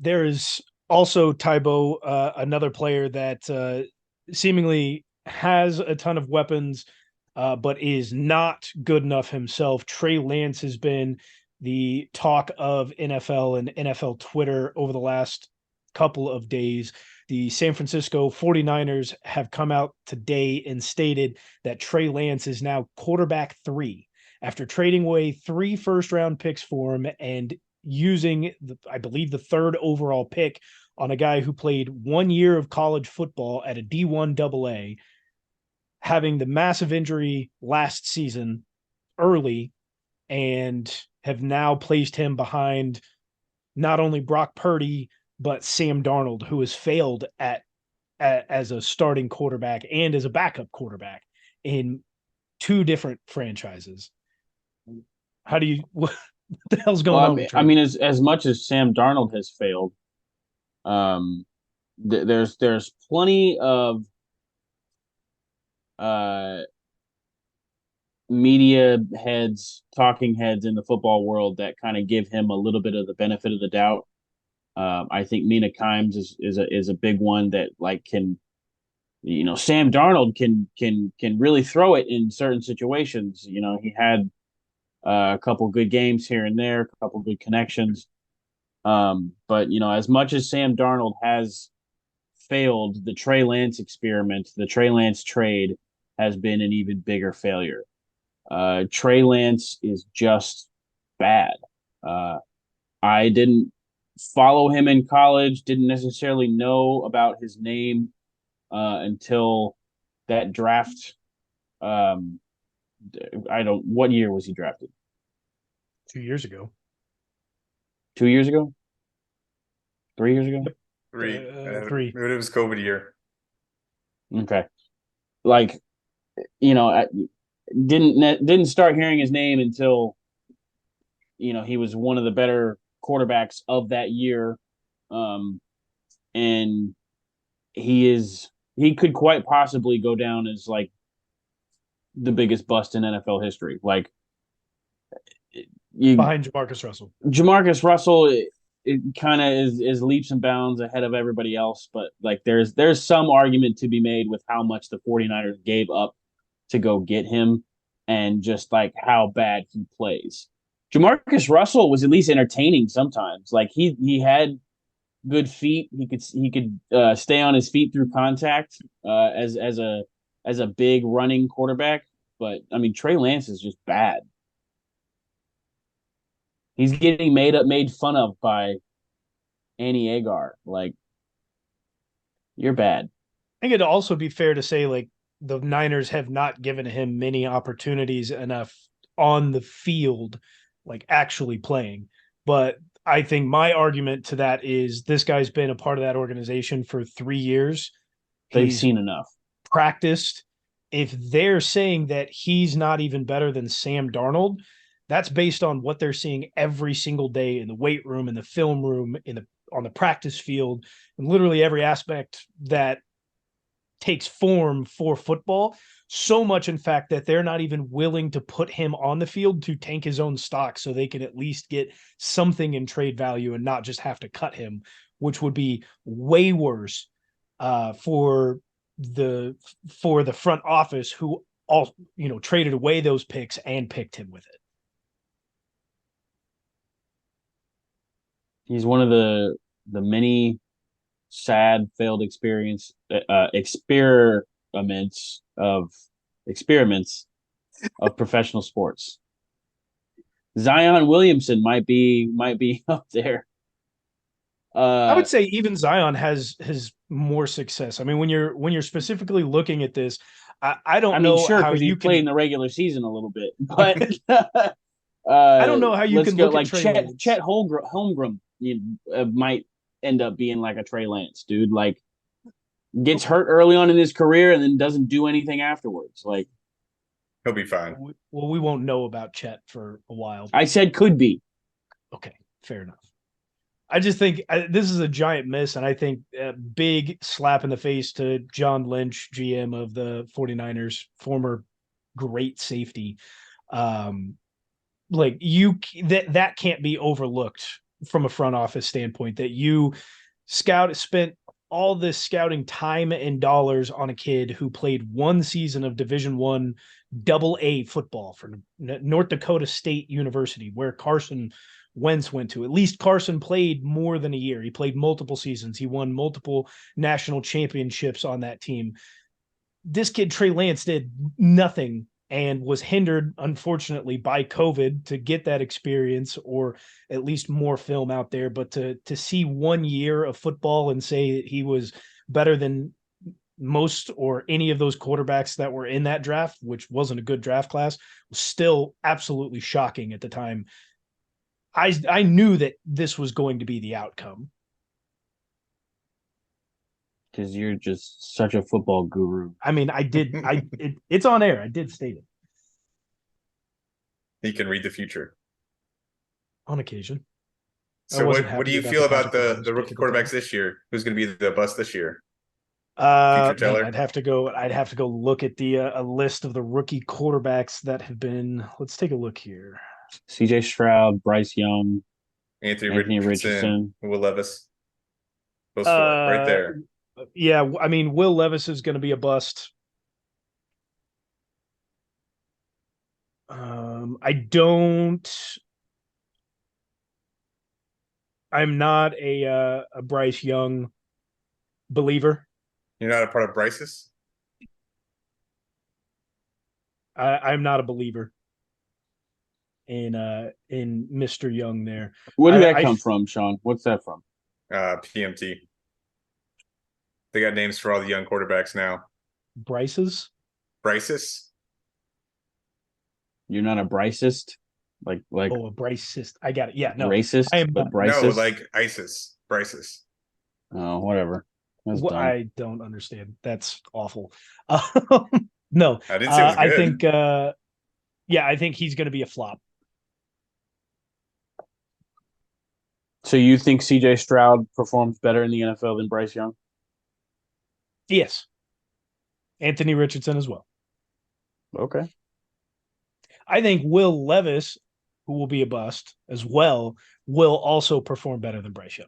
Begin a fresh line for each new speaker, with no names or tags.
There is also Tybo, another player that seemingly has a ton of weapons, but is not good enough himself. Trey Lance has been the talk of NFL and NFL Twitter over the last couple of days. The San Francisco 49ers have come out today and stated that Trey Lance is now quarterback three after trading away 3 first-round picks for him and using, I believe, the third overall pick on a guy who played 1 year of college football at a D1 AA, having the massive injury last season early, and have now placed him behind not only Brock Purdy, but Sam Darnold, who has failed as a starting quarterback and as a backup quarterback in 2 different franchises. How do you, what the hell's
Well,
going on with
I
Trey?
mean, as much as Sam Darnold has failed, um, there's plenty of uh media heads, talking heads in the football world that kind of give him a little bit of the benefit of the doubt. I think Mina Kimes is a big one that like can Sam Darnold can really throw it in certain situations. He had a couple good games here and there, a couple good connections. But as much as Sam Darnold has failed, the Trey Lance experiment, the Trey Lance trade has been an even bigger failure. Trey Lance is just bad. Uh, I didn't follow him in college, didn't necessarily know about his name until that draft. Um, what year was he drafted?
2 years ago.
2 years ago? 3 years ago?
Three.
Three.
It was COVID year.
Okay. Like, I didn't start hearing his name until he was one of the better quarterbacks of that year. Um, and he could quite possibly go down as like the biggest bust in NFL history. Like you
Behind Jamarcus Russell.
Jamarcus Russell, it kind of is leaps and bounds ahead of everybody else, but like there's some argument to be made with how much the 49ers gave up to go get him and just like how bad he plays. Jamarcus Russell was at least entertaining sometimes. Like he had good feet. He could stay on his feet through contact as a big running quarterback. But I mean, Trey Lance is just bad. He's getting made fun of by Annie Agar. Like, you're bad.
I think it'd also be fair to say, like, the Niners have not given him many opportunities enough on the field, like actually playing. But I think my argument to that is this guy's been a part of that organization for 3 years.
They've
He's
seen enough.
practiced. If they're saying that he's not even better than Sam Darnold, that's based on what they're seeing every single day in the weight room, in the film room, in the on the practice field, and literally every aspect that takes form for football. So much, in fact, that they're not even willing to put him on the field to tank his own stock so they can at least get something in trade value and not just have to cut him, which would be way worse for the front office who all traded away those picks and picked him with it.
He's one of the many sad failed experiments of professional sports. Zion Williamson might be up there.
I would say even Zion has more success. I mean, when you're specifically looking at this, I
I
don't
mean,
know
sure,
how
because he
you
played in
can.
the regular season a little bit, but
I don't know how you
let's
can
go
look at
like
Trey
Chet
Lance.
Holmgren might end up being like a Trey Lance dude. Like gets
Okay,
hurt early on in his career and then doesn't do anything afterwards. Like
He'll be fine.
well, we won't know about Chet for a while.
I said, could be.
Okay, fair enough. I just think this is a giant miss, and I think a big slap in the face to John Lynch, GM of the 49ers, former great safety. Um, like you that can't be overlooked from a front office standpoint that you spent all this scouting time and dollars on a kid who played one season of Division I AA football for North Dakota State University, where Carson Wentz went to. At least Carson played more than a year. He played multiple seasons. He won multiple national championships on that team. This kid, Trey Lance, did nothing and was hindered, unfortunately, by COVID to get that experience or at least more film out there. But to see 1 year of football and say that he was better than most or any of those quarterbacks that were in that draft, which wasn't a good draft class, was still absolutely shocking at the time. I knew that this was going to be the outcome.
Because you're just such a football guru.
I mean, it's on air. I did state it
He can read the future.
on occasion.
So what do you feel about the rookie quarterbacks this year? Who's going to be the bust this year? Future teller?
Man, I'd have to go look at the a list of the rookie quarterbacks that have been. Let's take a look here.
C.J. Stroud, Bryce Young,
Anthony Richardson, Will Levis. Those four right there.
Yeah, I mean, Will Levis is going to be a bust. I'm not a Bryce Young believer.
You're not a part of Bryce's?
I'm not a believer in Mr. Young there.
Where did that come from, Sean? What's that from?
PMT. They got names for all the young quarterbacks now.
Bryce's?
Bryce's?
You're not a Bryceist? Like
a Bryceist. I got it. Yeah, no.
Racist, but Bryceist?
No, like ISIS. Bryce's.
Oh, whatever.
I don't understand. That's awful. No.
I didn't say it was good.
I think I think he's going to be a flop.
So you think C.J. Stroud performs better in the NFL than Bryce Young?
Yes. Anthony Richardson as well.
Okay.
I think Will Levis, who will be a bust as well, will also perform better than Bryce Young.